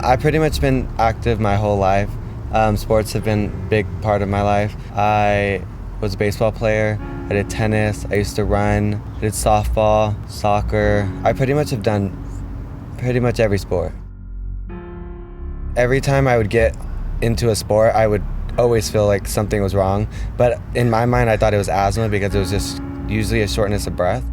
I've pretty much been active my whole life. Sports have been a big part of my life. I was a baseball player, I did tennis, I used to run, I did softball, soccer. I pretty much have done pretty much every sport. Every time I would get into a sport, I would always feel like something was wrong. But in my mind, I thought it was asthma because it was just usually a shortness of breath.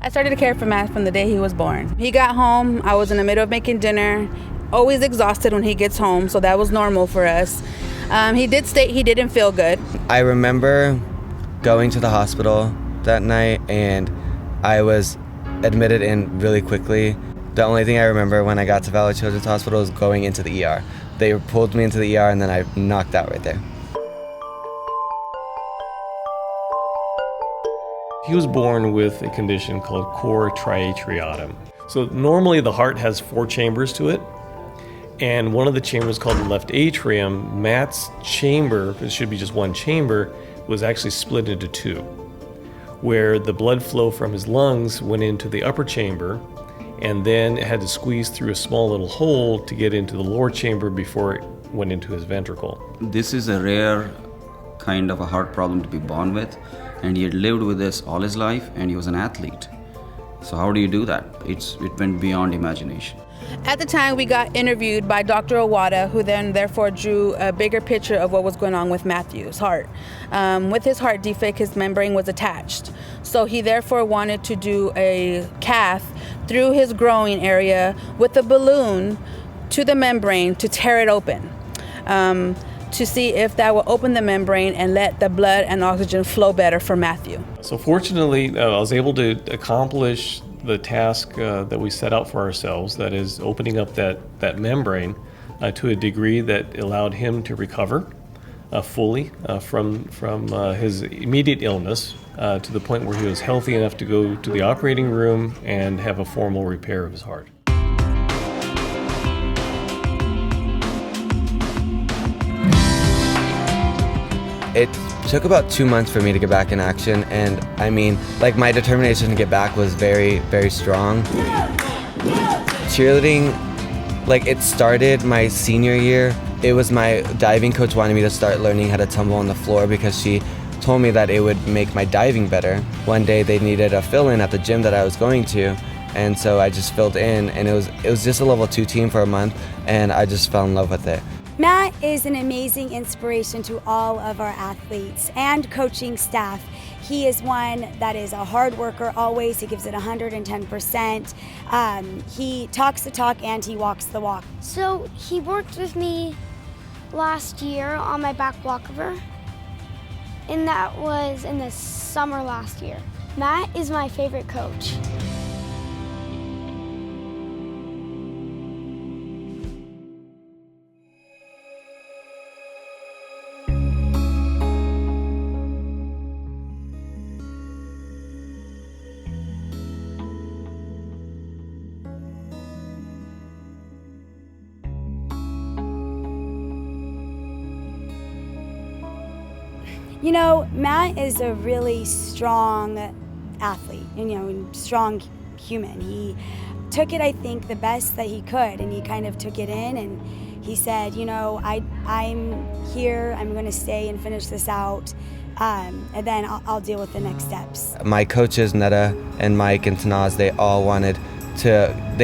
I started to care for Matt from the day he was born. He got home, I was in the middle of making dinner, always exhausted when he gets home, so that was normal for us. He did state he didn't feel good. I remember going to the hospital that night and I was admitted in really quickly. The only thing I remember when I got to Valley Children's Hospital was going into the ER. They pulled me into the ER and then I knocked out right there. He was born with a condition called cor triatriatum. So normally the heart has 4 chambers to it, and one of the chambers called the left atrium, Matt's chamber, it should be just one chamber, was actually split into 2, where the blood flow from his lungs went into the upper chamber, and then it had to squeeze through a small little hole to get into the lower chamber before it went into his ventricle. This is a rare kind of a heart problem to be born with, and he had lived with this all his life, and he was an athlete. So how do you do that? It went beyond imagination. At the time, we got interviewed by Dr. Owada, who then therefore drew a bigger picture of what was going on with Matthew's heart. With his heart defect, his membrane was attached. So he therefore wanted to do a cath through his growing area with a balloon to the membrane to tear it open. To see if that will open the membrane and let the blood and oxygen flow better for Matthew. So fortunately, I was able to accomplish the task that we set out for ourselves, that is opening up that membrane to a degree that allowed him to recover fully from his immediate illness to the point where he was healthy enough to go to the operating room and have a formal repair of his heart. It took about 2 months for me to get back in action, and I mean, like, my determination to get back was very, very strong. Cheerleading, like, it started my senior year. It was my diving coach wanted me to start learning how to tumble on the floor because she told me that it would make my diving better. One day they needed a fill-in at the gym that I was going to, and so I just filled in, and it was just a level 2 team for a month, and I just fell in love with it. Matt is an amazing inspiration to all of our athletes and coaching staff. He is one that is a hard worker always. He gives it 110%. He talks the talk and he walks the walk. So he worked with me last year on my back walkover, and that was in the summer last year. Matt is my favorite coach. You know, Matt is a really strong athlete, and strong human. He took it, I think, the best that he could, and he kind of took it in, and he said, I'm here, I'm going to stay and finish this out, and then I'll deal with the next steps. My coaches, Netta and Mike and Tanaz, they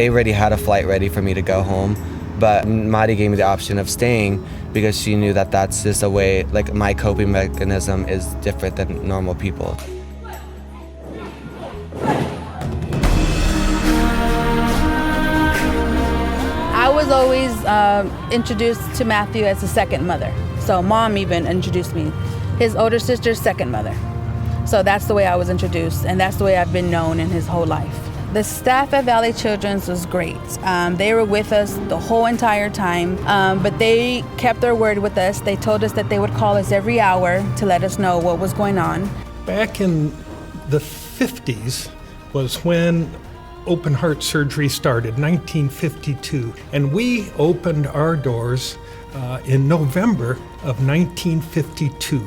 already had a flight ready for me to go home. But Madi gave me the option of staying because she knew that that's just a way, like, my coping mechanism is different than normal people. I was always introduced to Matthew as a second mother. So Mom even introduced me, his older sister's second mother. So that's the way I was introduced, and that's the way I've been known in his whole life. The staff at Valley Children's was great. They were with us the whole entire time, but they kept their word with us. They told us that they would call us every hour to let us know what was going on. Back in the 50s was when open heart surgery started, 1952, and we opened our doors in November of 1952.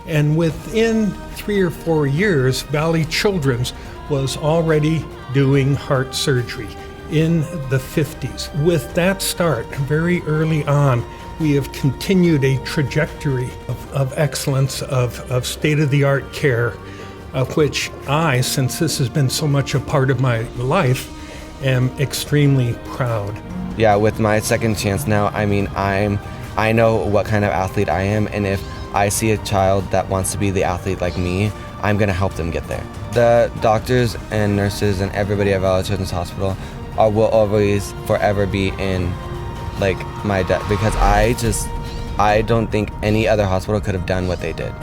And within 3 or 4 years, Valley Children's was already doing heart surgery in the 50s. With that start, very early on, we have continued a trajectory of excellence, of state-of-the-art care, of which I, since this has been so much a part of my life, am extremely proud. Yeah, with my second chance now, I mean, I know what kind of athlete I am, and if I see a child that wants to be the athlete like me, I'm gonna help them get there. The doctors and nurses and everybody at Valley Children's Hospital will always forever be in like my debt, because I don't think any other hospital could have done what they did.